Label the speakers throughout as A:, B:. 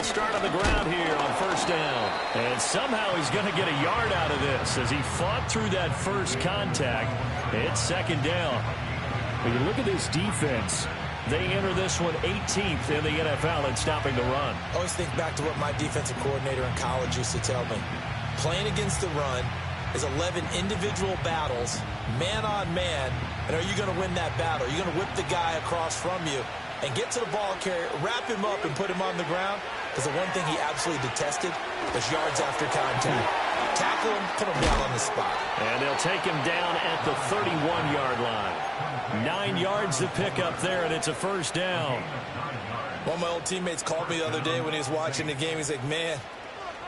A: start on the ground here on first down. And somehow he's going to get a yard out of this as he fought through that first contact. It's second down. When you look at this defense, they enter this one 18th in the NFL in stopping the run.
B: I always think back to what my defensive coordinator in college used to tell me. Playing against the run is 11 individual battles, man on man, and are you going to win that battle? Are you going to whip the guy across from you and get to the ball carrier, wrap him up, and put him on the ground? Because the one thing he absolutely detested was yards after contact. Tackle him, put him down on the spot.
A: And they'll take him down at the 31-yard line. 9 yards to pick up there, and it's a first down.
B: One of my old teammates called me the other day when he was watching the game. He's like, man,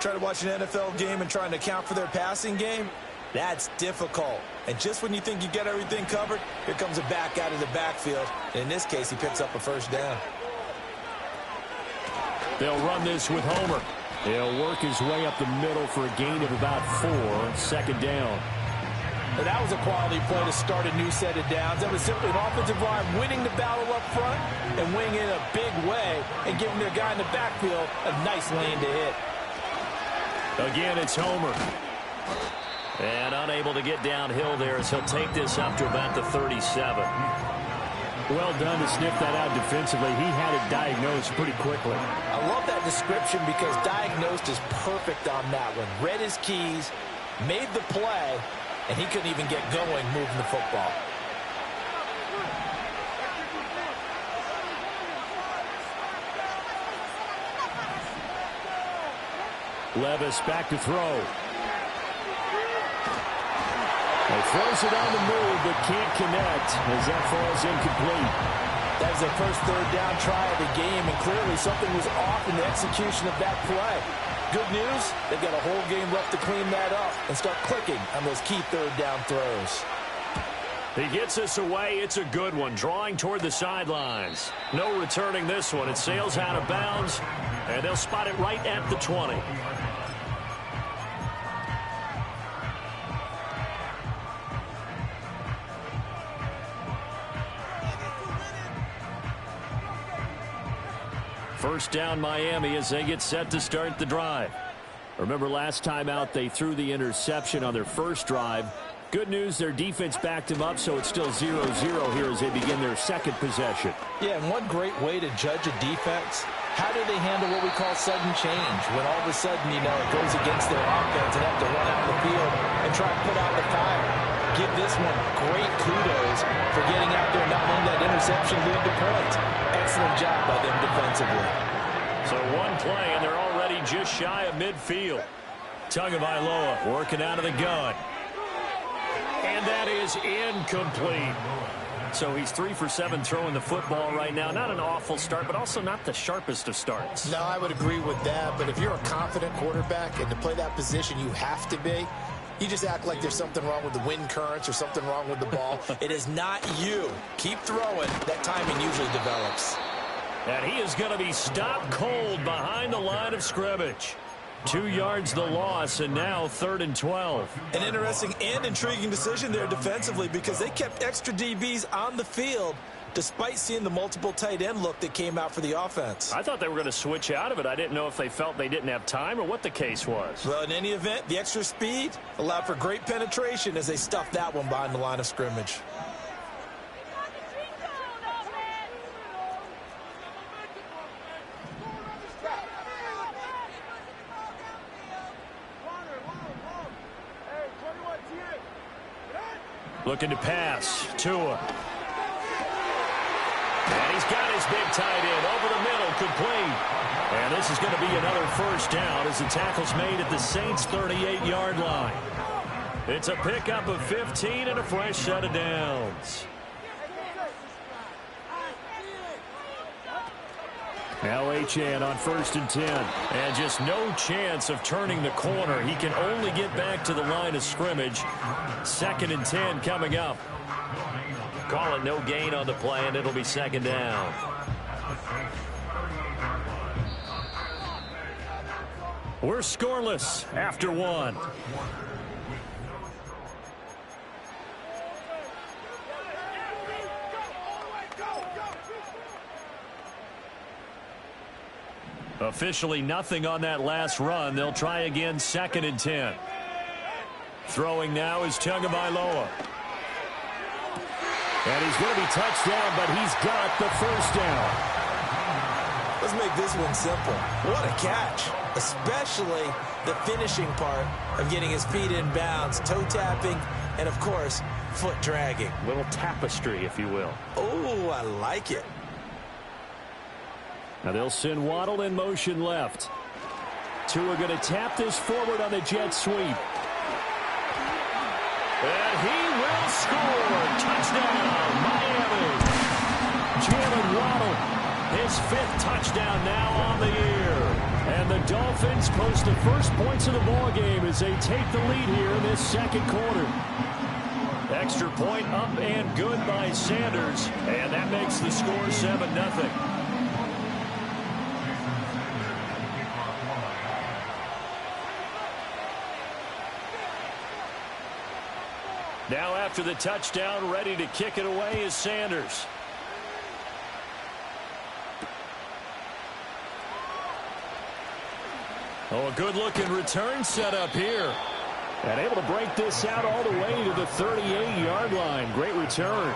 B: trying to watch an NFL game and trying to account for their passing game, that's difficult. And just when you think you get everything covered, here comes a back out of the backfield. And in this case, he picks up a first down.
A: They'll run this with Homer. He'll work his way up the middle for a gain of about 4. Second down.
B: And that was a quality play to start a new set of downs. That was simply an offensive line winning the battle up front and winning in a big way and giving their guy in the backfield a nice lane to hit.
A: Again, it's Homer. And unable to get downhill there as he'll take this up to about the 37.
C: Well done to sniff that out defensively. He had it diagnosed pretty quickly.
B: I love that description because diagnosed is perfect on that one. Read his keys, made the play, and he couldn't even get going moving the football.
C: Levis back to throw. He throws it on the move, but can't connect as that falls incomplete.
B: That was their first third down try of the game, and clearly something was off in the execution of that play. Good news, they've got a whole game left to clean that up and start clicking on those key third down throws.
A: He gets us away. It's a good one, drawing toward the sidelines. No returning this one. It sails out of bounds, and they'll spot it right at the 20. First down Miami as they get set to start the drive. Remember last time out they threw the interception on their first drive. Good news, their defense backed them up, so it's still 0-0 here as they begin their second possession.
B: Yeah, and one great way to judge a defense, how do they handle what we call sudden change? When all of a sudden, you know, it goes against their offense and have to run out the field and try to put out the fire. Give this one great kudos for getting out there and not letting that interception lead to points. Excellent job by them defensively.
A: So one play, and they're already just shy of midfield. Tagovailoa working out of the gun. And that is incomplete. So he's 3 for 7 throwing the football right now. Not an awful start, but also not the sharpest of starts.
D: No, I would agree with that. But if you're a confident quarterback and to play that position, you have to be. You just act like there's something wrong with the wind currents or something wrong with the ball.
B: It is not you. Keep throwing. That timing usually develops.
A: And he is going to be stopped cold behind the line of scrimmage. 2 yards the loss, and now 3rd and 12.
B: An interesting and intriguing decision there defensively because they kept extra DBs on the field despite seeing the multiple tight end look that came out for the offense.
A: I thought they were going to switch out of it. I didn't know if they felt they didn't have time or what the case was.
B: Well, in any event, the extra speed allowed for great penetration as they stuffed that one behind the line of scrimmage.
A: Looking to pass. Tua. And he's got his big tight end over the middle, complete. And this is going to be another first down as the tackle's made at the Saints' 38-yard line. It's a pickup of 15 and a fresh set of downs.
C: Now Achane on 1st and 10.
A: And just no chance of turning the corner. He can only get back to the line of scrimmage. 2nd and 10 coming up. Call it no gain on the play, and it'll be 2nd down. We're scoreless after 1. Officially nothing on that last run. They'll try again, 2nd and 10. Throwing now is Tagovailoa. And he's going to be touched down, but he's got the first down.
B: Let's make this one simple. What a catch, especially the finishing part of getting his feet in bounds, toe tapping, and, of course, foot dragging.
C: Little tapestry, if you will.
B: Oh, I like it.
A: Now they'll send Waddle in motion left. Tua going to tap this forward on the jet sweep. And he will score. Touchdown, Miami. Jalen Waddle, his 5th touchdown now on the year. And the Dolphins post the first points of the ball game as they take the lead here in this 2nd quarter. Extra point up and good by Sanders. And that makes the score 7-0. Now after the touchdown, ready to kick it away is Sanders. Oh, a good-looking return set up here. And able to break this out all the way to the 38-yard line. Great return.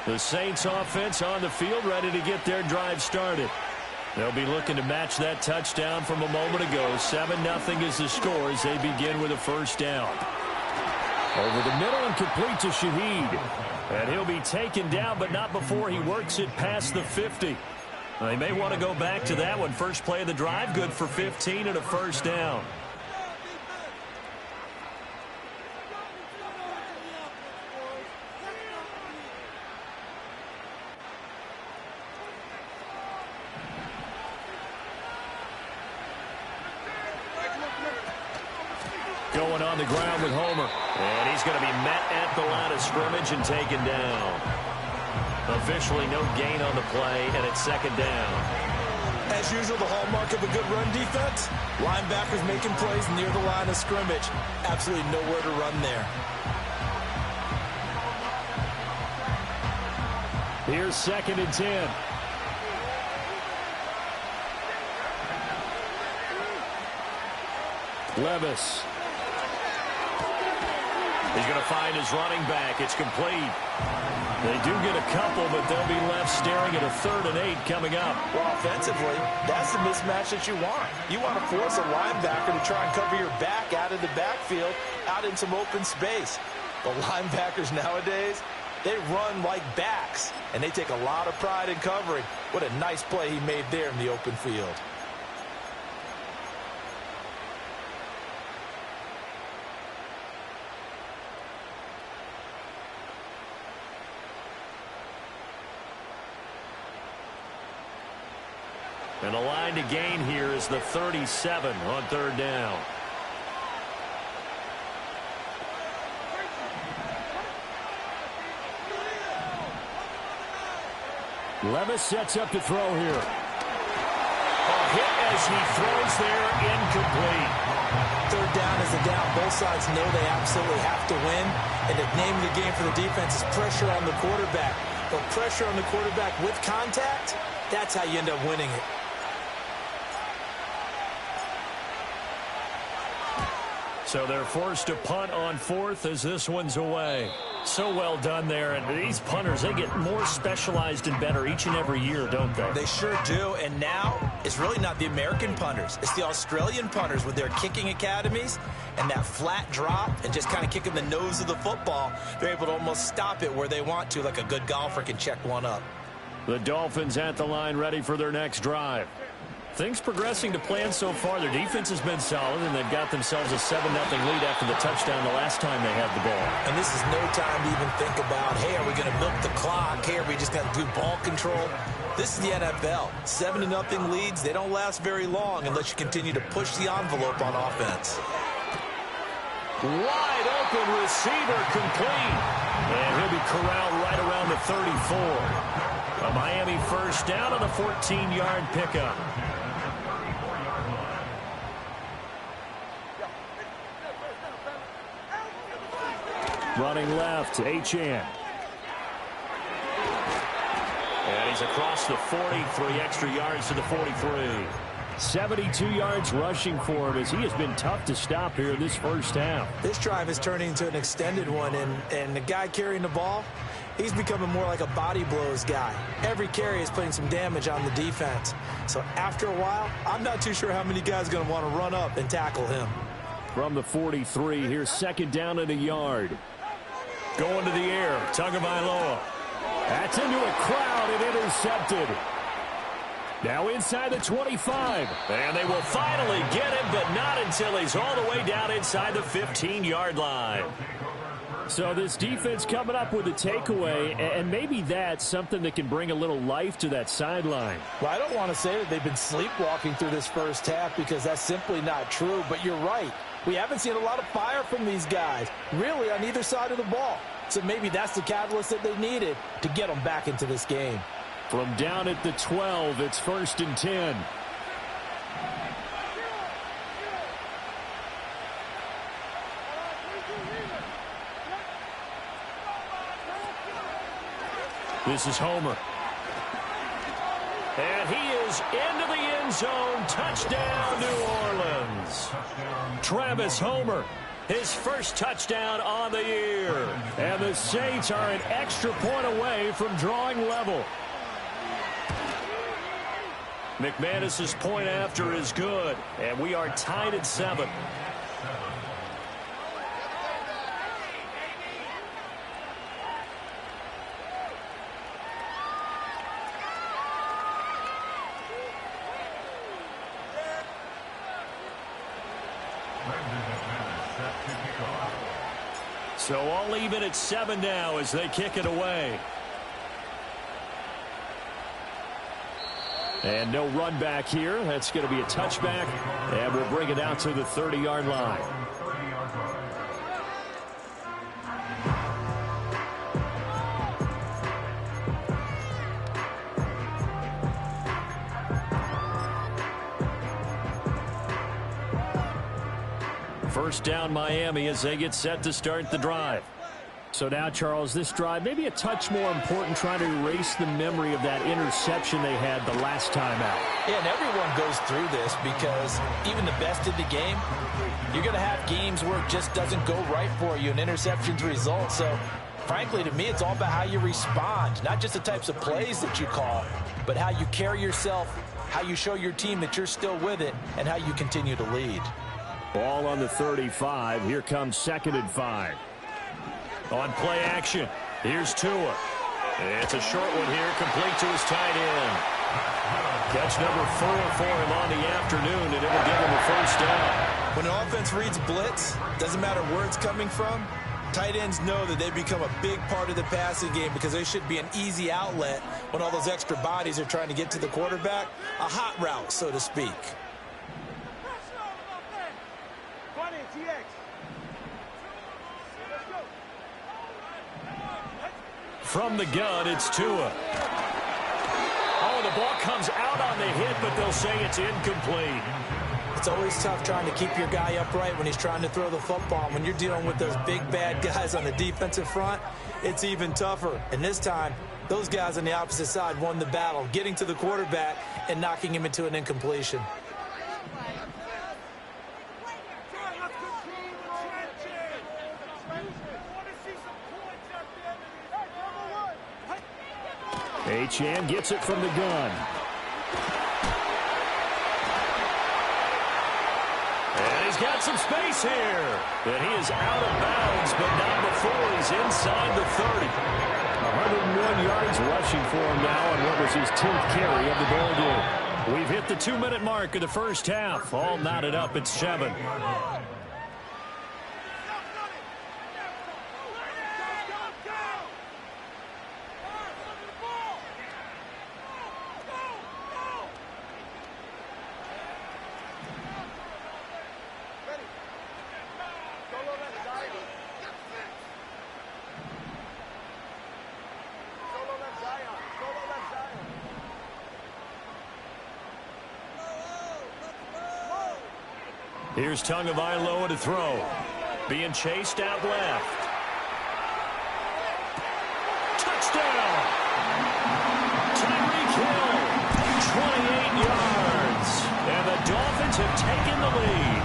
A: The Saints offense on the field, ready to get their drive started. They'll be looking to match that touchdown from a moment ago. 7-0 is the score as they begin with a first down. Over the middle and complete to Shaheed. And he'll be taken down, but not before he works it past the 50. They may want to go back to that one. First play of the drive, good for 15 and a first down. Going on the ground with Homer. And he's going to be met at the line of scrimmage and taken down. Officially no gain on the play, and it's 2nd down.
B: As usual, the hallmark of a good run defense, linebackers making plays near the line of scrimmage. Absolutely nowhere to run there.
A: Here's 2nd and 10. Levis. He's going to find his running back. It's complete. They do get a couple, but they'll be left staring at a 3rd and 8 coming up.
B: Well, offensively, that's the mismatch that you want. You want to force a linebacker to try and cover your back out of the backfield, out in some open space. The linebackers nowadays, they run like backs, and they take a lot of pride in covering. What a nice play he made there in the open field.
A: And the line to gain here is the 37 on 3rd down. Levis sets up to throw here. A hit as he throws there, incomplete.
B: 3rd down is a down. Both sides know they absolutely have to win. And the name of the game for the defense is pressure on the quarterback. But pressure on the quarterback with contact, that's how you end up winning it.
A: So they're forced to punt on 4th as this one's away. So well done there. And these punters, they get more specialized and better each and every year, don't they?
B: They sure do. And now it's really not the American punters. It's the Australian punters with their kicking academies and that flat drop and just kind of kicking the nose of the football. They're able to almost stop it where they want to, like a good golfer can check one up.
A: The Dolphins at the line ready for their next drive. Things progressing to plan so far. Their defense has been solid, and they've got themselves a 7-0 lead after the touchdown the last time they had the ball.
B: And this is no time to even think about, hey, are we going to milk the clock? Hey, are we just going to do ball control? This is the NFL. 7-0 leads, they don't last very long unless you continue to push the envelope on offense.
A: Wide open receiver complete. And he'll be corralled right around the 34. A Miami first down on the 14-yard pickup. Running left, Achane. He's across the 40, 3 extra yards to the 43.
C: 72 yards rushing for him as he has been tough to stop here in this first half.
B: This drive is turning into an extended one, and the guy carrying the ball, he's becoming more like a body blows guy. Every carry is putting some damage on the defense. So after a while, I'm not too sure how many guys are going to want to run up and tackle him.
C: From the 43, here's second down and a yard.
A: Going to the air, Tagovailoa.
C: That's into a crowd and intercepted. Now inside the 25.
A: And they will finally get him, but not until he's all the way down inside the 15-yard line.
C: So this defense coming up with a takeaway, and maybe that's something that can bring a little life to that sideline.
B: Well, I don't want to say that they've been sleepwalking through this first half because that's simply not true, but you're right. We haven't seen a lot of fire from these guys, really, on either side of the ball. So maybe that's the catalyst that they needed to get them back into this game.
C: From down at the 12, it's 1st and 10.
A: This is Homer. And he is into the end zone. Touchdown, New Orleans. Travis Homer, his first touchdown on the year.
C: And the Saints are an extra point away from drawing level.
A: McManus's point after is good, and we are tied at 7. So all even at 7 now as they kick it away.
C: And no run back here. That's going to be a touchback, and we'll bring it out to the 30-yard line. First down Miami as they get set to start the drive. So now, Charles, this drive maybe a touch more important, trying to erase the memory of that interception they had the last time out.
B: Yeah, and everyone goes through this because even the best in the game, you're going to have games where it just doesn't go right for you, and interceptions result. So, frankly, to me, it's all about how you respond, not just the types of plays that you call, but how you carry yourself, how you show your team that you're still with it, and how you continue to lead.
C: Ball on the 35. Here comes 2nd and 5.
A: On play action, here's Tua. It's a short one here, complete to his tight end. Catch number 4 for him on the afternoon, and it'll give him a first down.
B: When an offense reads blitz, doesn't matter where it's coming from, tight ends know that they become a big part of the passing game because they should be an easy outlet when all those extra bodies are trying to get to the quarterback. A hot route, so to speak.
A: From the gun, it's Tua. Oh, the ball comes out on the hit, but they'll say it's incomplete.
B: It's always tough trying to keep your guy upright when he's trying to throw the football. When you're dealing with those big, bad guys on the defensive front, it's even tougher. And this time, those guys on the opposite side won the battle, getting to the quarterback and knocking him into an incompletion.
C: Achane gets it from the gun.
A: And he's got some space here. And he is out of bounds, but not before he's inside the 30.
C: 101 yards rushing for him now on what was his 10th carry of the ball game.
A: We've hit the 2-minute mark of the first half. All knotted up at 7. Here's Tagovailoa to throw. Being chased out left. Touchdown!
C: the lead.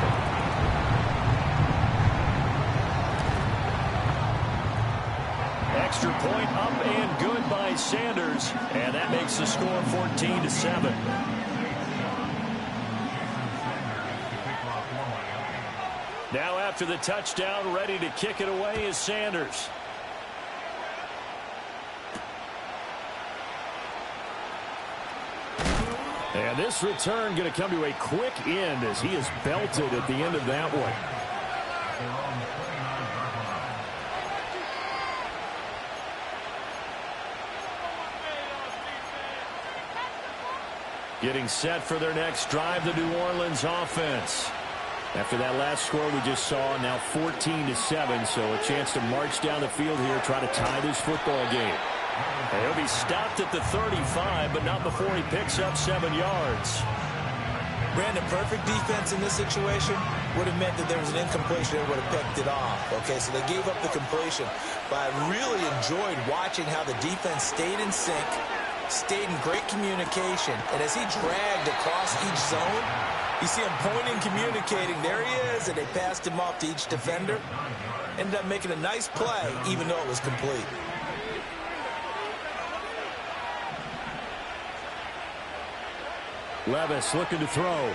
C: Extra point up and good by Sanders, and that makes the score 14-7. Now after the touchdown, ready to kick it away is Sanders. And this return going to come to a quick end as he is belted at the end of that one. Getting set for their next drive, the New Orleans offense. After that last score we just saw, now 14-7, so a chance to march down the field here, try to tie this football game. And he'll be stopped at the 35, but not before he picks up 7 yards.
B: Brandon, perfect defense in this situation would have meant that there was an incompletion and would have picked it off. Okay, so they gave up the completion. But I really enjoyed watching how the defense stayed in sync, stayed in great communication. And as he dragged across each zone, you see him pointing, communicating. There he is, and they passed him off to each defender. Ended up making a nice play, even though it was complete.
C: Levis looking to throw.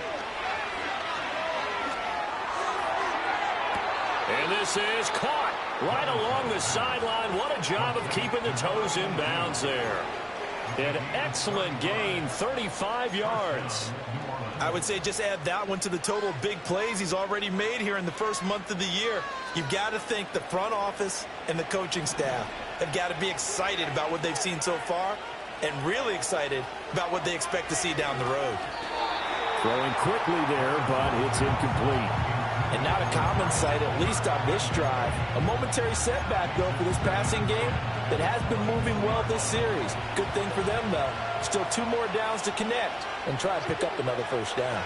C: And this is caught right along the sideline. What a job of keeping the toes in bounds there. An excellent gain, 35 yards.
B: I would say just add that one to the total of big plays he's already made here in the first month of the year. You've got to think the front office and the coaching staff have got to be excited about what they've seen so far and really excited about what they expect to see down the road.
C: Throwing quickly there, but it's incomplete.
B: And not a common sight, at least on this drive. A momentary setback, though, for this passing game that has been moving well this series. Good thing for them, though. Still 2 more downs to connect and try and pick up another first down.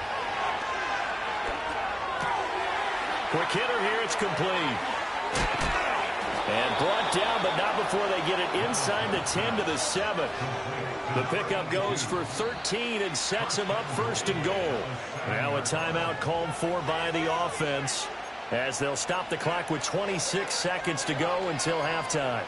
C: Quick hitter here, it's complete. And brought down, but not before they get it inside the 10 to the 7. The pickup goes for 13 and sets him up first and goal. Now a timeout called for by the offense as they'll stop the clock with 26 seconds to go until halftime.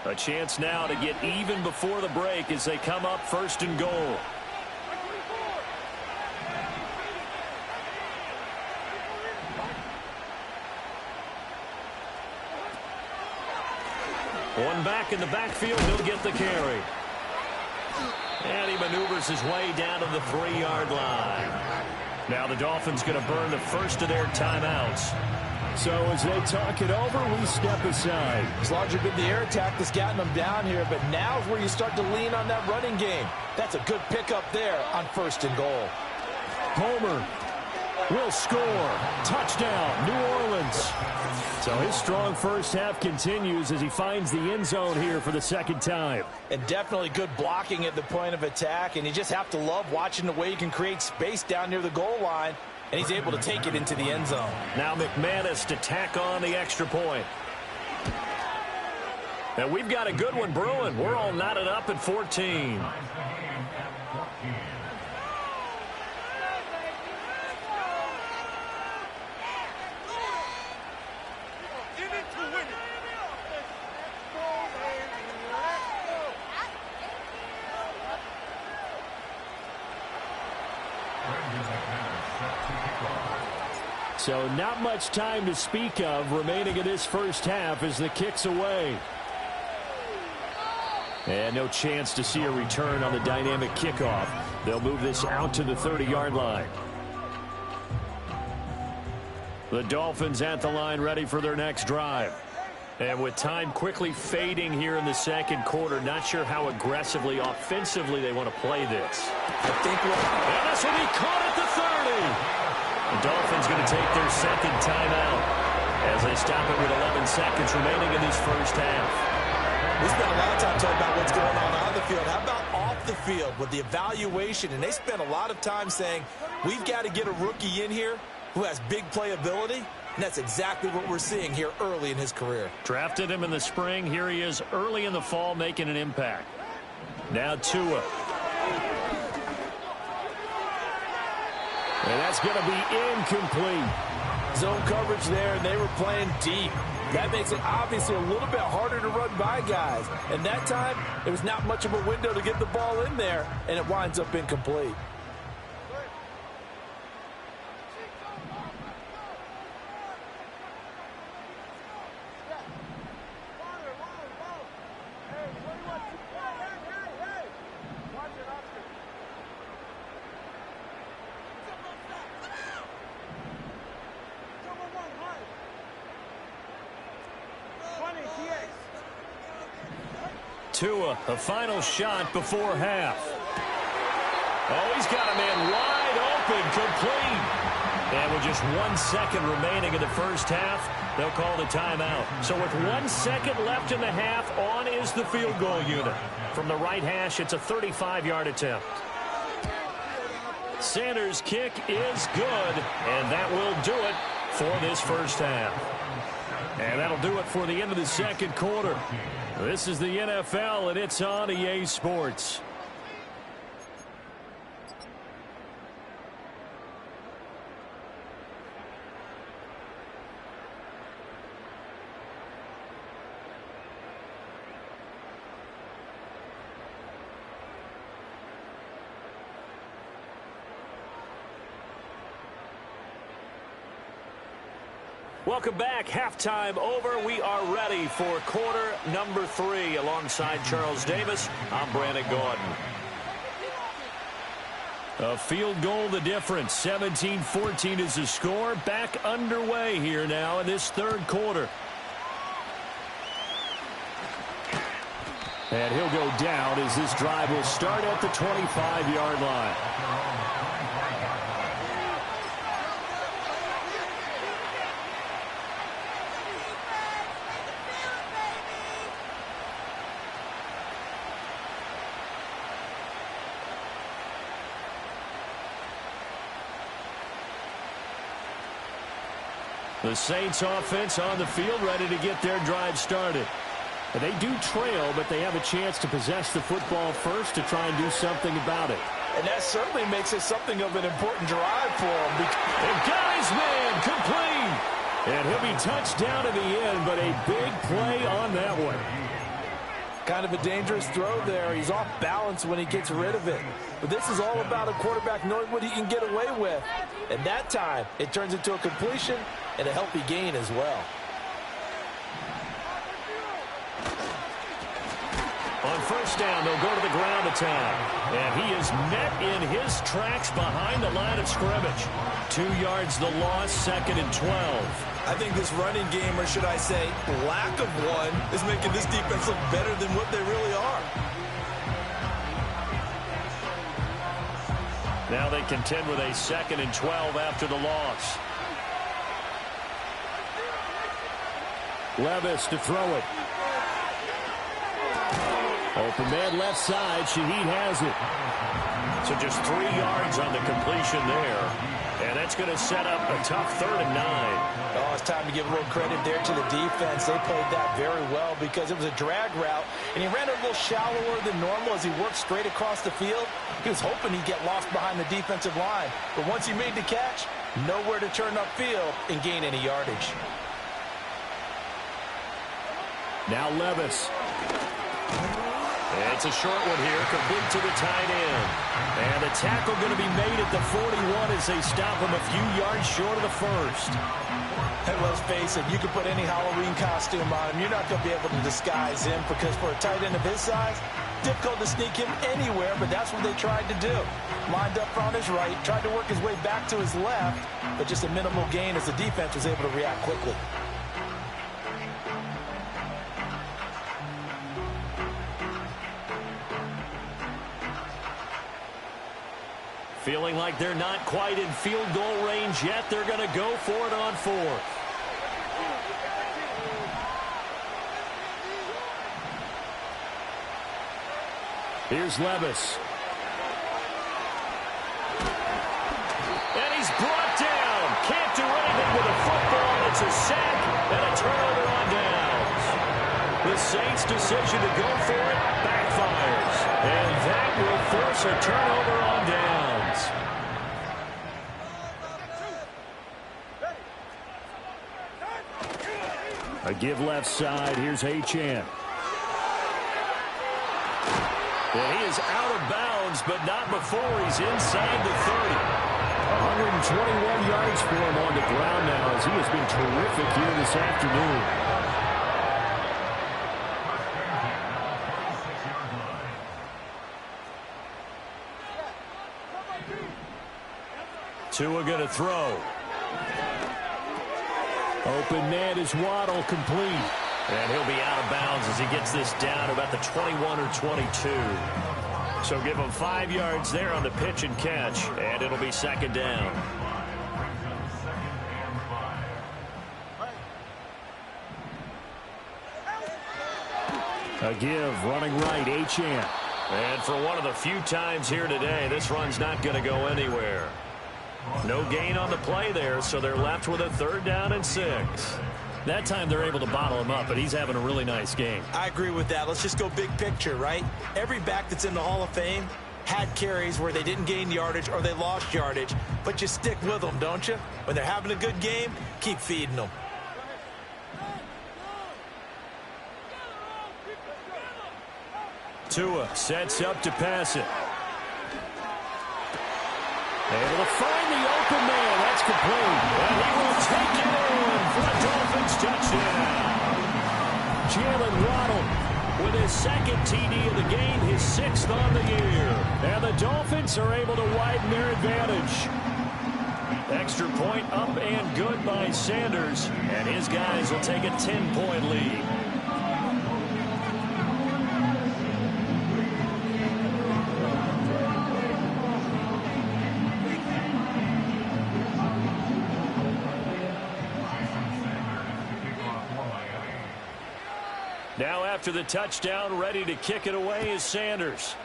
C: A chance now to get even before the break as they come up first and goal. One back in the backfield, he'll get the carry. And he maneuvers his way down to the 3-yard line. Now the Dolphins going to burn the first of their timeouts. So as they talk it over, we step aside.
B: It's largely been the air attack that's gotten them down here, but now's where you start to lean on that running game. That's a good pickup there on first and goal.
C: Homer will score. Touchdown, New Orleans. So his strong first half continues as he finds the end zone here for the second time.
B: And definitely good blocking at the point of attack, and you just have to love watching the way you can create space down near the goal line. And he's able to take it into the end zone.
C: Now McManus to tack on the extra point. And we've got a good one brewing. We're all knotted up at 14. So not much time to speak of remaining in this first half as the kick's away. And no chance to see a return on the dynamic kickoff. They'll move this out to the 30-yard line. The Dolphins at the line ready for their next drive. And with time quickly fading here in the second quarter, not sure how aggressively, offensively they want to play this. And this will be caught at the 30. The Dolphins going to take their second timeout as they stop it with 11 seconds remaining in this first half.
B: We spent a lot of time talking about what's going on the field. How about off the field with the evaluation, and they spent a lot of time saying, we've got to get a rookie in here who has big playability, and that's exactly what we're seeing here early in his career.
C: Drafted him in the spring. Here he is early in the fall making an impact. Now Tua. And that's going to be incomplete.
E: Zone coverage there, and they were playing deep. That makes it obviously a little bit harder to run by guys. And that time, there was not much of a window to get the ball in there, and it winds up incomplete.
C: Tua, a final shot before half. Oh, he's got a man wide open, complete. And with just 1 second remaining in the first half, they'll call the timeout. So with 1 second left in the half, on is the field goal unit. From the right hash, it's a 35-yard attempt. Sanders' kick is good, and that will do it for this first half. And that'll do it for the end of the second quarter. This is the NFL, and it's on EA Sports. Welcome back. Halftime over. We are ready for quarter number 3. Alongside Charles Davis, I'm Brandon Gordon. A field goal the difference. 17-14 is the score. Back underway here now in this third quarter. And he'll go down as this drive will start at the 25-yard line. The Saints offense on the field ready to get their drive started. They do trail, but they have a chance to possess the football first to try and do something about it.
E: And that certainly makes it something of an important drive for him.
C: And got his man complete. And he'll be touchdown in the end, but a big play on that one.
E: Kind of a dangerous throw there. He's off balance when he gets rid of it. But this is all about a quarterback knowing what he can get away with. And that time, it turns into a completion and a healthy gain as well.
C: On first down, they'll go to the ground attack. And he is met in his tracks behind the line of scrimmage. 2 yards the loss, 2nd and 12.
B: I think this running game, or should I say lack of one, is making this defense look better than what they really are.
C: Now they contend with a 2nd and 12 after the loss. Levis to throw it. Open man left side. Shaheed has it. So just 3 yards on the completion there. And that's going to set up a tough 3rd and 9.
E: Oh, it's time to give a little credit there to the defense. They played that very well because it was a drag route, and he ran it a little shallower than normal as he worked straight across the field. He was hoping he'd get lost behind the defensive line. But once he made the catch, nowhere to turn upfield and gain any yardage.
C: Now Levis. It's a short one here, complete to the tight end. And the tackle going to be made at the 41 as they stop him a few yards short of the first.
E: And let's face it, you can put any Halloween costume on him. You're not going to be able to disguise him because for a tight end of his size, difficult to sneak him anywhere, but that's what they tried to do. Lined up on his right, tried to work his way back to his left, but just a minimal gain as the defense was able to react quickly.
C: Feeling like they're not quite in field goal range yet. They're going to go for it on 4th. Here's Levis.
A: decision to go for it backfires. And that will force a turnover on downs.
C: A give left side. Here's Achane.
A: And he is out of bounds, but not before he's inside the 30.
C: 121 yards for him on the ground now as he has been terrific here this afternoon.
A: Tua going to throw.
C: Open man is Waddle, complete.
A: And he'll be out of bounds as he gets this down to about the 21 or 22. So give him 5 yards there on the pitch and catch, and it'll be second down.
C: A give, running right, Achane.
A: And for one of the few times here today, this run's not going to go anywhere. No gain on the play there, so they're left with a 3rd down and 6.
C: That time they're able to bottle him up, but he's having a really nice game.
E: I agree with that. Let's just go big picture, right? Every back that's in the Hall of Fame had carries where they didn't gain yardage or they lost yardage, but you stick with them, don't you? When they're having a good game, keep feeding them.
A: Tua sets up to pass it.
C: Able to find the open man. That's complete.
A: And he will take it in for a Dolphins touchdown.
C: Jalen Waddle with his 2nd TD of the game, his 6th on the year. And the Dolphins are able to widen their advantage.
A: Extra point up and good by Sanders. And his guys will take a 10-point lead. Now after the touchdown, ready to kick it away is Sanders.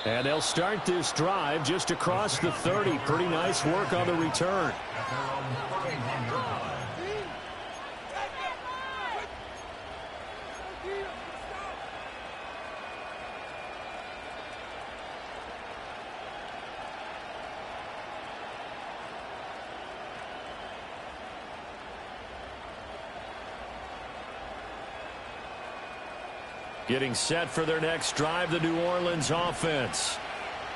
C: And they'll start this drive just across the 30. Pretty nice work on the return.
A: Getting set for their next drive, the New Orleans offense.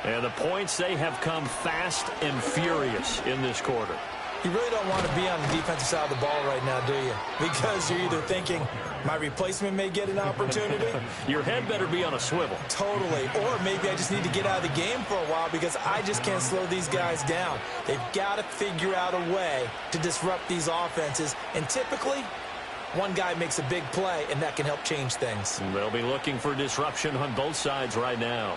A: And the points, they have come fast and furious in this quarter.
E: You really don't want to be on the defensive side of the ball right now, do you? Because you're either thinking, my replacement may get an opportunity.
A: Your head better be on a swivel.
E: Totally. Or maybe I just need to get out of the game for a while because I just can't slow these guys down. They've got to figure out a way to disrupt these offenses. And typically, one guy makes a big play, and that can help change things.
A: They'll be looking for disruption on both sides right now.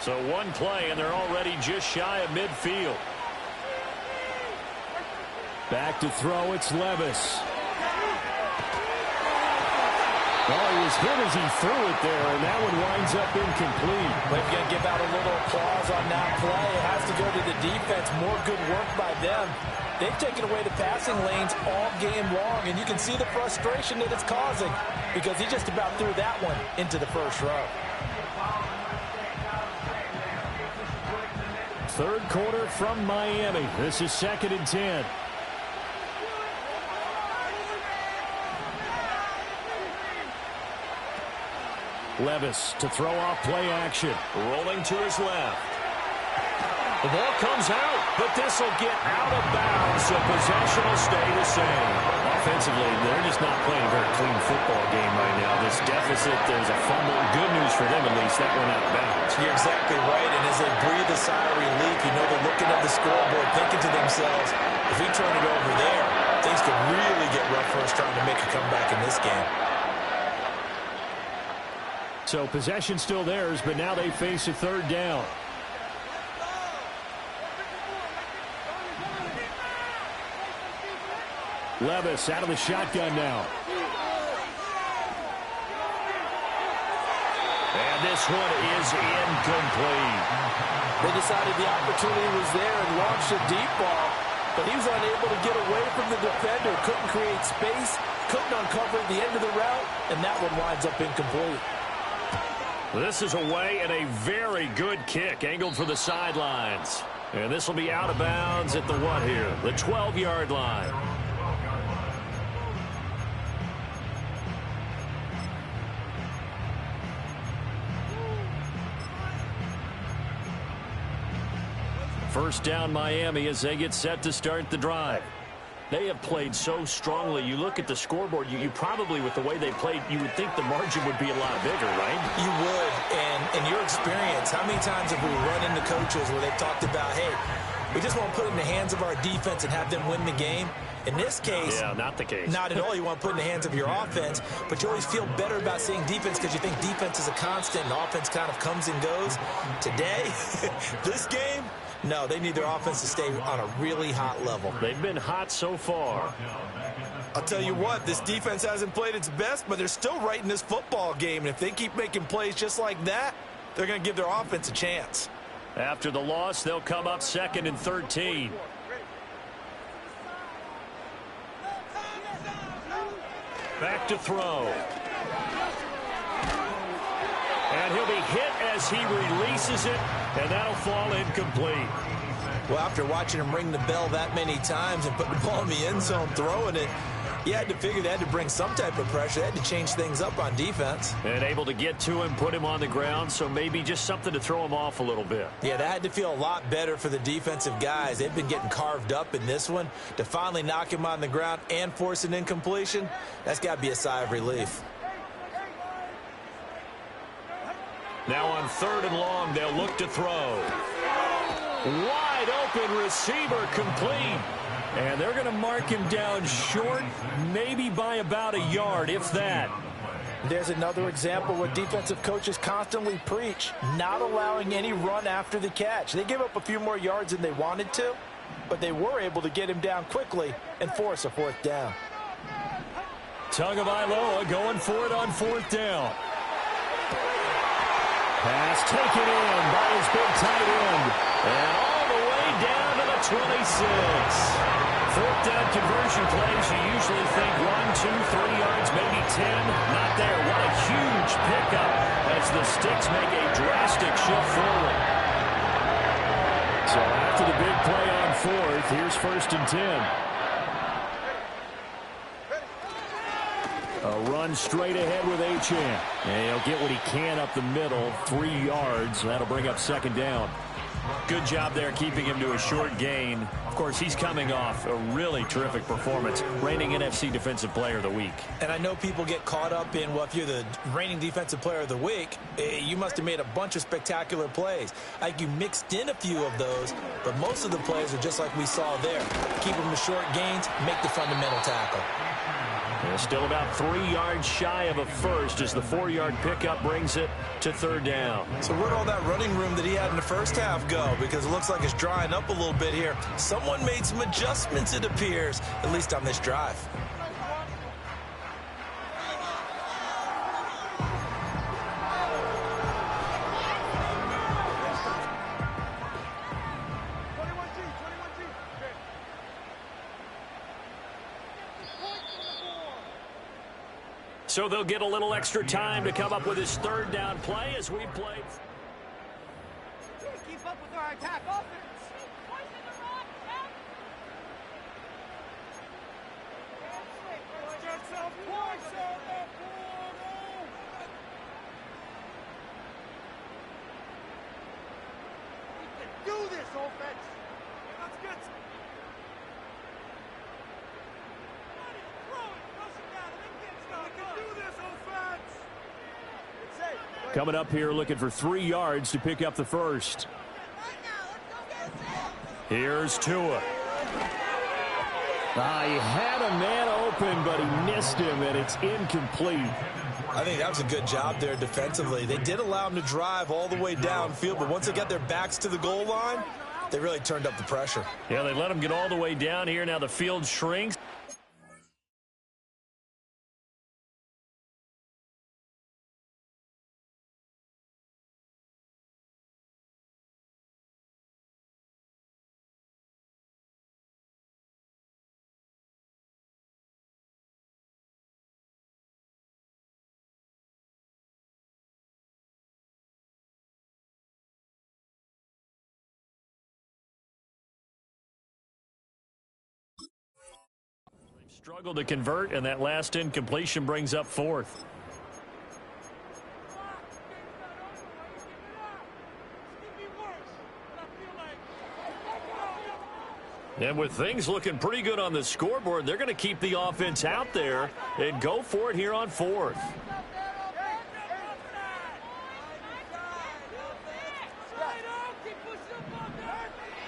A: So one play, and they're already just shy of midfield.
C: Back to throw, it's Levis. Oh, he was hit as he threw it there, and that one winds up incomplete.
E: They're going to give out a little applause on that play. It has to go to the defense. More good work by them. They've taken away the passing lanes all game long, and you can see the frustration that it's causing because he just about threw that one into the first row.
C: Third quarter from Miami. This is 2nd and 10. Levis to throw off play action.
A: Rolling to his left. The ball comes out, but this will get out of bounds, so possession will stay the same.
C: Offensively, they're just not playing a very clean football game right now. This deficit, there's a fumble. Good news for them, at least. That went out of bounds.
E: You're exactly right, and as they breathe a sigh of relief, you know they're looking at the scoreboard, thinking to themselves, if we turn it over there, things could really get rough for us trying to make a comeback in this game.
C: So possession still theirs, but now they face a 3rd down. Levis out of the shotgun now.
A: And this one is incomplete.
E: They decided the opportunity was there and launched a deep ball, but he was unable to get away from the defender, couldn't create space, couldn't uncover the end of the route, and that one winds up incomplete.
A: This is away and a very good kick, angled for the sidelines. And this will be out of bounds at the what here? The 12-yard line. First down Miami as they get set to start the drive. They have played so strongly. You look at the scoreboard, you probably, with the way they played, you would think the margin would be a lot bigger, right?
B: You would, and in your experience, how many times have we run into coaches where they've talked about, hey, we just want to put it in the hands of our defense and have them win the game? In this case,
A: yeah, not the case.
B: Not at all. You want to put it in the hands of your offense, but you always feel better about seeing defense because you think defense is a constant and offense kind of comes and goes. Today, this game, no, they need their offense to stay on a really hot level.
A: They've been hot so far.
B: I'll tell you what, this defense hasn't played its best, but they're still right in this football game. And if they keep making plays just like that, they're going to give their offense a chance.
A: After the loss, they'll come up 2nd and 13. Back to throw. And he'll be hit as he releases it, and that'll fall incomplete.
B: Well, after watching him ring the bell that many times and put the ball in the end zone, throwing it, you had to figure they had to bring some type of pressure. They had to change things up on defense.
A: And able to get to him, put him on the ground, so maybe just something to throw him off a little bit.
B: Yeah, that had to feel a lot better for the defensive guys. They've been getting carved up in this one. To finally knock him on the ground and force an incompletion, that's got to be a sigh of relief.
A: Now on 3rd and long, they'll look to throw. Wide open receiver, complete. And they're going to mark him down short, maybe by about a yard, if that.
E: There's another example where defensive coaches constantly preach, not allowing any run after the catch. They gave up a few more yards than they wanted to, but they were able to get him down quickly and force a 4th down.
A: Tagovailoa going for it on 4th down. Pass taken in by his big tight end. And all the way down to the 26. 4th down conversion plays, you usually think 1, 2, 3 yards, maybe 10. Not there. What a huge pickup as the Sticks make a drastic shift forward. So after the big play on 4th, here's 1st and 10. A run straight ahead with Achane. And he'll get what he can up the middle, 3 yards. That'll bring up 2nd down. Good job there keeping him to a short gain. Of course, he's coming off a really terrific performance, reigning NFC Defensive Player of the Week.
B: And I know people get caught up in, well, if you're the reigning Defensive Player of the Week, you must have made a bunch of spectacular plays. Like you mixed in a few of those, but most of the plays are just like we saw there. Keep them to short gains, make the fundamental tackle.
A: They're still about 3 yards shy of a first as the 4-yard pickup brings it to 3rd down.
B: So where'd all that running room that he had in the first half go? Because it looks like it's drying up a little bit here. Someone made some adjustments, it appears, at least on this drive.
A: So they'll get a little extra time to come up with his 3rd down play as we play.
F: Keep up with our attack offense. We can do this offense. Let's get some.
A: Coming up here looking for 3 yards to pick up the first. Here's Tua. He had a man open, but he missed him, and it's incomplete.
B: I think that was a good job there defensively. They did allow him to drive all the way downfield, but once they got their backs to the goal line, they really turned up the pressure.
A: Yeah, they let him get all the way down here. Now the field shrinks. Struggled to convert, and that last incompletion brings up fourth. And with things looking pretty good on the scoreboard, they're going to keep the offense out there and go for it here on fourth.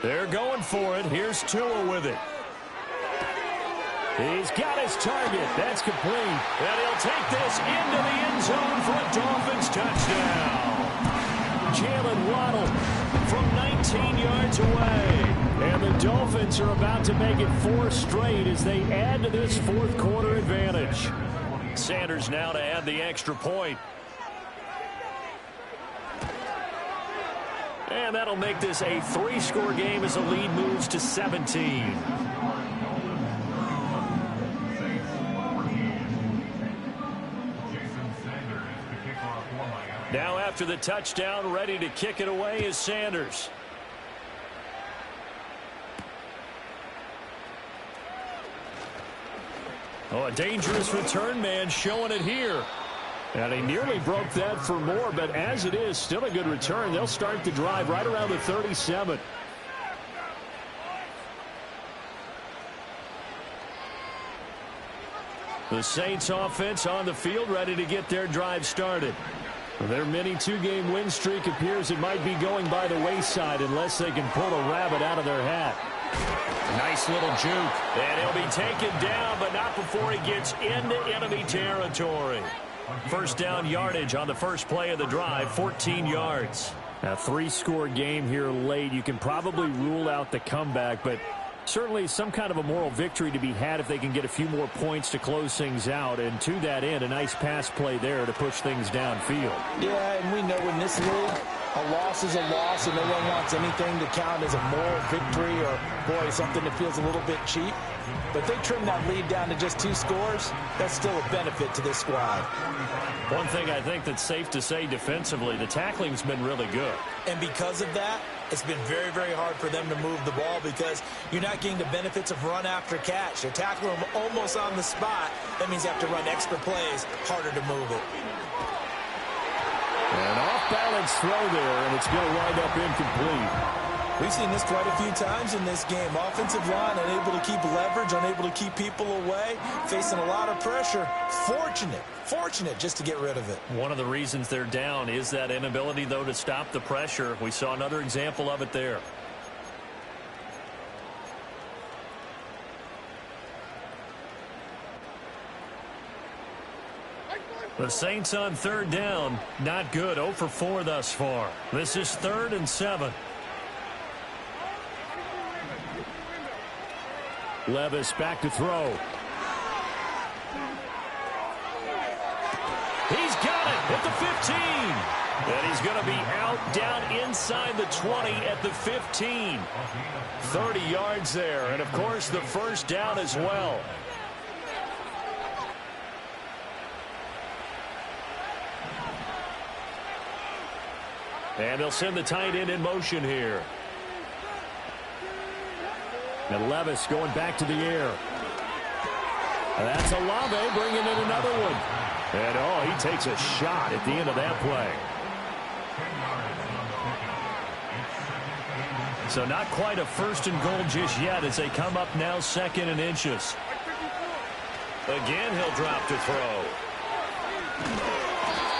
A: They're going for it. Here's Tua with it. He's got his target. That's complete. And he'll take this into the end zone for a Dolphins touchdown. Jalen Waddle from 19 yards away. And the Dolphins are about to make it 4 straight as they add to this fourth quarter advantage. Sanders now to add the extra point. And that'll make this a 3-score game as the lead moves to 17. Now after the touchdown, ready to kick it away is Sanders. Oh, a dangerous return man showing it here. And he nearly broke that for more, but as it is, still a good return. They'll start the drive right around the 37. The Saints offense on the field, ready to get their drive started. Their mini 2-game win streak appears it might be going by the wayside unless they can pull a rabbit out of their hat. Nice little juke. And he'll be taken down, but not before he gets into enemy territory. First down yardage on the first play of the drive, 14 yards. A 3-score game here late. You can probably rule out the comeback, but certainly some kind of a moral victory to be had if they can get a few more points to close things out. And to that end, a nice pass play there to push things downfield.
E: Yeah, and we know in this league, a loss is a loss, and no one wants anything to count as a moral victory or, boy, something that feels a little bit cheap. But they trim that lead down to just 2 scores. That's still a benefit to this squad.
A: One thing I think that's safe to say defensively, the tackling's been really good.
B: And because of that, it's been very, very hard for them to move the ball because you're not getting the benefits of run after catch. They're tackling them almost on the spot. That means you have to run extra plays, harder to move it.
C: An off-balance throw there, and it's going to wind up incomplete.
B: We've seen this quite a few times in this game. Offensive line unable to keep leverage, unable to keep people away, facing a lot of pressure. Fortunate just to get rid of it.
A: One of the reasons they're down is that inability, though, to stop the pressure. We saw another example of it there. The Saints on third down, not good. 0 for 4 thus far. This is 3rd and 7.
C: Levis back to throw.
A: He's got it at the 15. And he's going to be out down inside the 20 at the 15. 30 yards there. And, of course, the first down as well. And they'll send the tight end in motion here.
C: And Levis going back to the air. And that's Olave bringing in another one. And, oh, he takes a shot at the end of that play.
A: So not quite a 1st and goal just yet as they come up now 2nd and inches. Again, he'll drop to throw.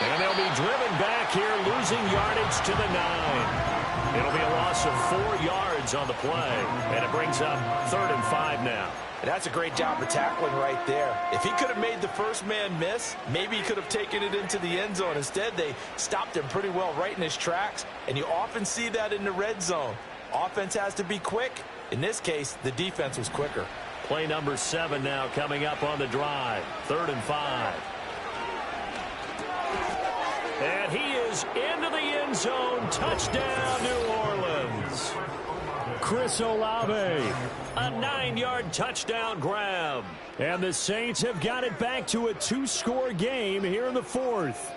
A: And they'll be driven back here, losing yardage to the 9. It'll be a loss of 4 yards on the play, and it brings up 3rd and 5 now.
E: And that's a great job of tackling right there. If he could have made the first man miss, maybe he could have taken it into the end zone. Instead, they stopped him pretty well right in his tracks, and you often see that in the red zone. Offense has to be quick. In this case, the defense was quicker.
A: Play number 7 now coming up on the drive. 3rd and 5. And he is into the end zone. Touchdown, New Orleans.
C: Chris Olave.
A: A 9-yard touchdown grab.
C: And the Saints have got it back to a 2-score game here in the 4th.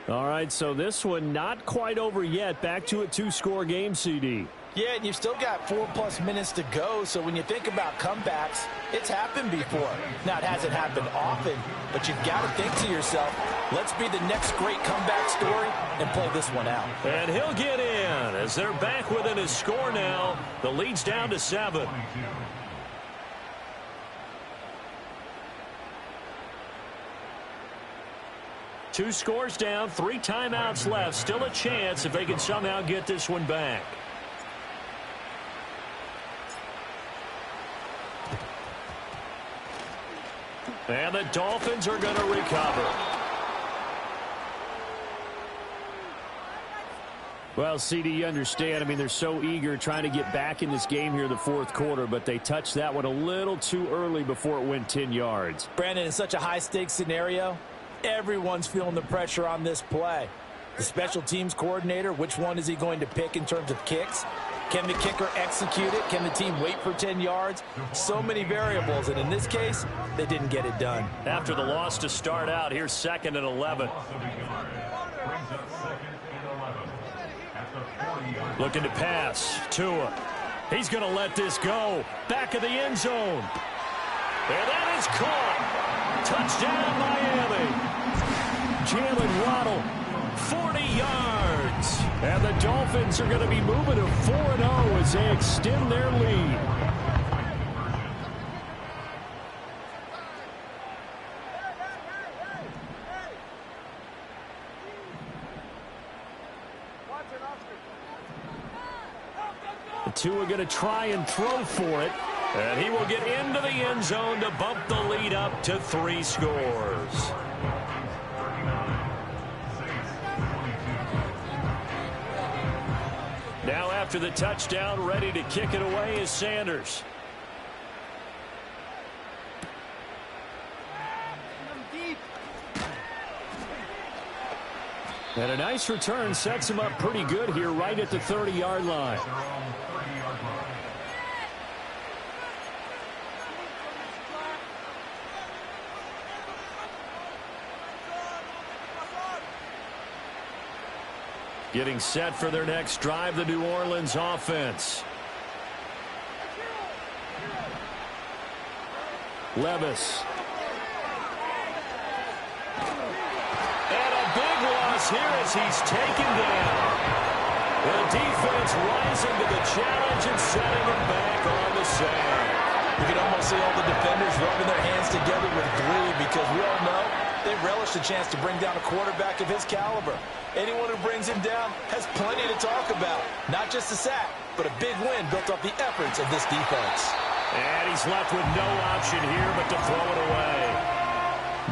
C: All right, so this one not quite over yet. Back to a 2-score game, CD.
E: Yeah, and you've still got 4+ minutes to go, so when you think about comebacks, it's happened before. Now, it hasn't happened often, but you've got to think to yourself, let's be the next great comeback story and play this one out.
A: And he'll get in as they're back within his score now. The lead's down to 7. Two scores down, 3 timeouts left. Still a chance if they can somehow get this one back. And the Dolphins are going to recover.
C: Well, CD, you understand. I mean, they're so eager trying to get back in this game here in the fourth quarter, but they touched that one a little too early before it went 10 yards.
E: Brandon, in such a high-stakes scenario, everyone's feeling the pressure on this play. The special teams coordinator, which one is he going to pick in terms of kicks? Can the kicker execute it? Can the team wait for 10 yards? So many variables, and in this case, they didn't get it done.
A: After the loss to start out, here's 2nd and 11. Looking to pass. Tua. He's going to let this go. Back of the end zone. And that is caught. Touchdown, Miami. Jalen Waddle, 40 yards. And the Dolphins are going to be moving to 4-0 as they extend their lead. Tua going to try and throw for it. And he will get into the end zone to bump the lead up to 3 scores. Now after the touchdown, ready to kick it away is Sanders. And a nice return sets him up pretty good here right at the 30-yard line. Getting set for their next drive, the New Orleans offense. Levis. And a big loss here as he's taken down. The defense rising to the challenge and setting him back on the sand.
E: You can almost see all the defenders rubbing their hands together with glee because we all know they relish the chance to bring down a quarterback of his caliber. Anyone who brings him down has plenty to talk about. Not just a sack, but a big win built off the efforts of this defense.
A: And he's left with no option here but to throw it away.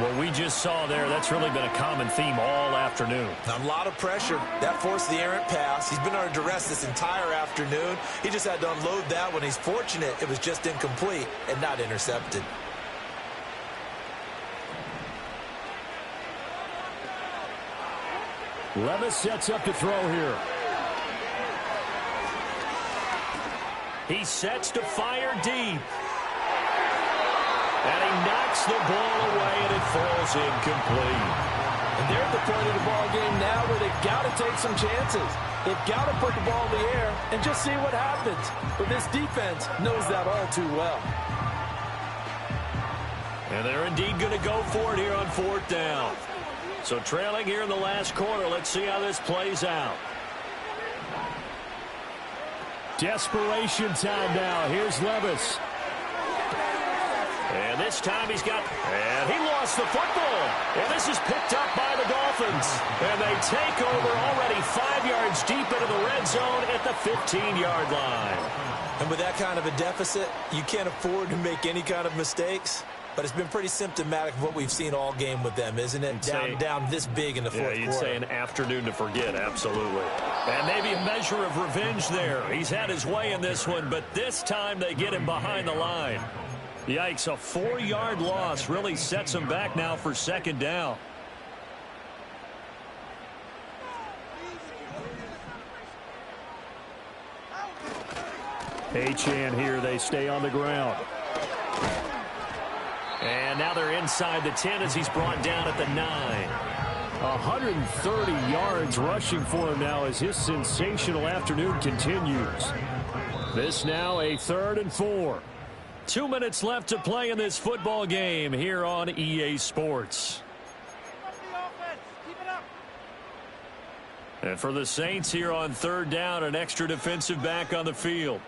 A: What we just saw there, that's really been a common theme all afternoon.
B: A lot of pressure. That forced the errant pass. He's been under duress this entire afternoon. He just had to unload that one. He's fortunate it was just incomplete and not intercepted.
C: Levis sets up to throw here.
A: He sets to fire deep. And he knocks the ball away, and it falls incomplete.
E: And they're at the point of the ball game now where they've got to take some chances. They've got to put the ball in the air and just see what happens. But this defense knows that all too well.
A: And they're indeed going to go for it here on 4th down. So trailing here in the last quarter. Let's see how this plays out.
C: Desperation time now. Here's Levis.
A: And this time he's got, and he lost the football. And this is picked up by the Dolphins. And they take over already 5 yards deep into the red zone at the 15-yard line.
B: And with that kind of a deficit, you can't afford to make any kind of mistakes. But it's been pretty symptomatic of what we've seen all game with them, isn't it? Down this big in the fourth quarter.
A: Yeah, you'd say an afternoon to forget, absolutely. And maybe a measure of revenge there. He's had his way in this one, but this time they get him behind the line. Yikes, a 4-yard loss really sets him back now for 2nd down.
C: Achane here, they stay on the ground.
A: And now they're inside the 10 as he's brought down at the 9.
C: 130 yards rushing for him now as his sensational afternoon continues. This now a 3rd and 4. 2 minutes left to play in this football game here on EA Sports. And for the Saints here on 3rd down, an extra defensive back on the field.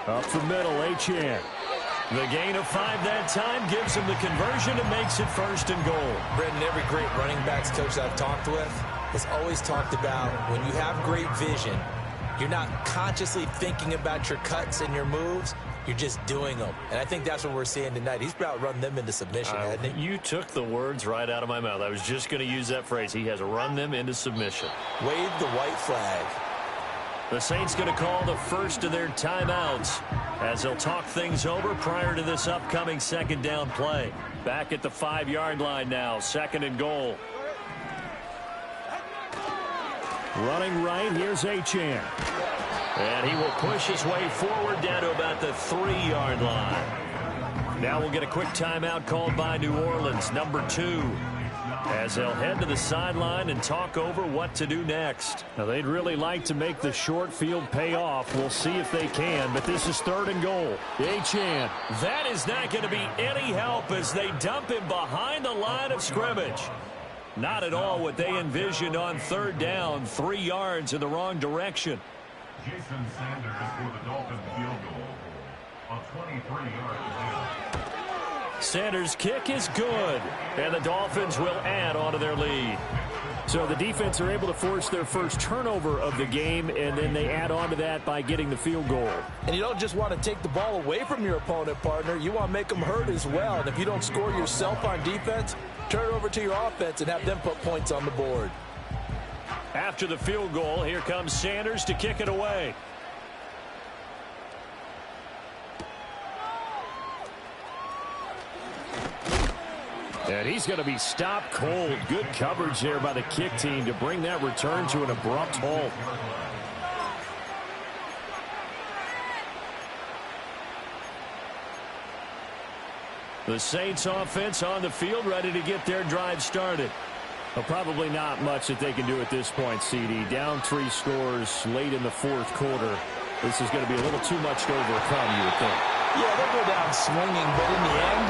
C: Up the middle, Achane. The gain of 5 that time gives him the conversion and makes it 1st and goal.
B: Brendan, every great running backs coach I've talked with has always talked about when you have great vision, you're not consciously thinking about your cuts and your moves. You're just doing them. And I think that's what we're seeing tonight. He's about run them into submission, hasn't he?
A: You took the words right out of my mouth. I was just going to use that phrase. He has run them into submission.
B: Wave the white flag.
C: The Saints going to call the first of their timeouts as they'll talk things over prior to this upcoming 2nd down play. Back at the 5-yard line now, 2nd and goal. Running right, here's Achane. And he will push his way forward down to about the 3-yard line. Now we'll get a quick timeout called by New Orleans, number 2. As they'll head to the sideline and talk over what to do next. Now, they'd really like to make the short field pay off. We'll see if they can, but this is 3rd and goal. Achane.
A: That is not going to be any help as they dump him behind the line of scrimmage. Not at all what they envisioned on 3rd down, 3 yards in the wrong direction.
G: Jason Sanders for the Dolphins field goal on 23-yard line.
C: Sanders' kick is good, and the Dolphins will add on to their lead. So the defense are able to force their first turnover of the game, and then they add on to that by getting the field goal.
E: And you don't just want to take the ball away from your opponent, partner. You want to make them hurt as well. And if you don't score yourself on defense, turn it over to your offense and have them put points on the board.
C: After the field goal, here comes Sanders to kick it away. And he's going to be stopped cold. Good coverage there by the kick team to bring that return to an abrupt halt. The Saints offense on the field ready to get their drive started. Well, probably not much that they can do at this point, CD. Down 3 scores late in the 4th quarter. This is going to be a little too much to overcome, you would think.
E: Yeah, they'll go down swinging, but in the end,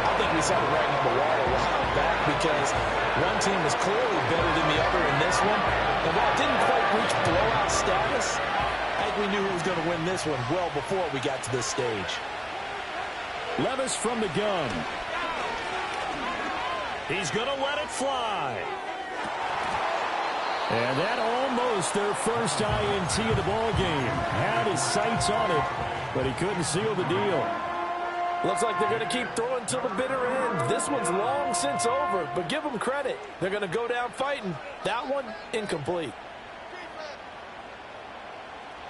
E: I think we saw the writing on the wall a while back because one team was clearly better than the other in this one. And while it didn't quite reach blowout status, I think we knew who was going to win this one well before we got to this stage.
C: Levis from the gun. He's going to let it fly. And that almost their first INT of the ball game. Had his sights on it, but he couldn't seal the deal.
E: Looks like they're going to keep throwing till the bitter end. This one's long since over, but give them credit. They're going to go down fighting. That one, incomplete.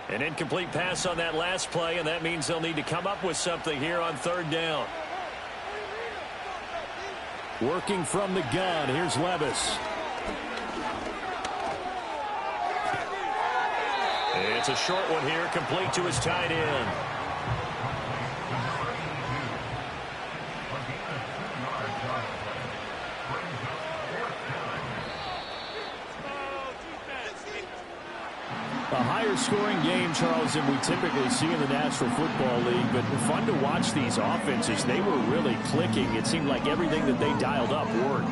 C: An incomplete pass on that last play, and that means they'll need to come up with something here on 3rd down. Working from the gun, here's Levis. It's a short one here, complete to his tight end. A higher scoring game, Charles, than we typically see in the National Football League, but fun to watch these offenses. They were really clicking. It seemed like everything that they dialed up worked.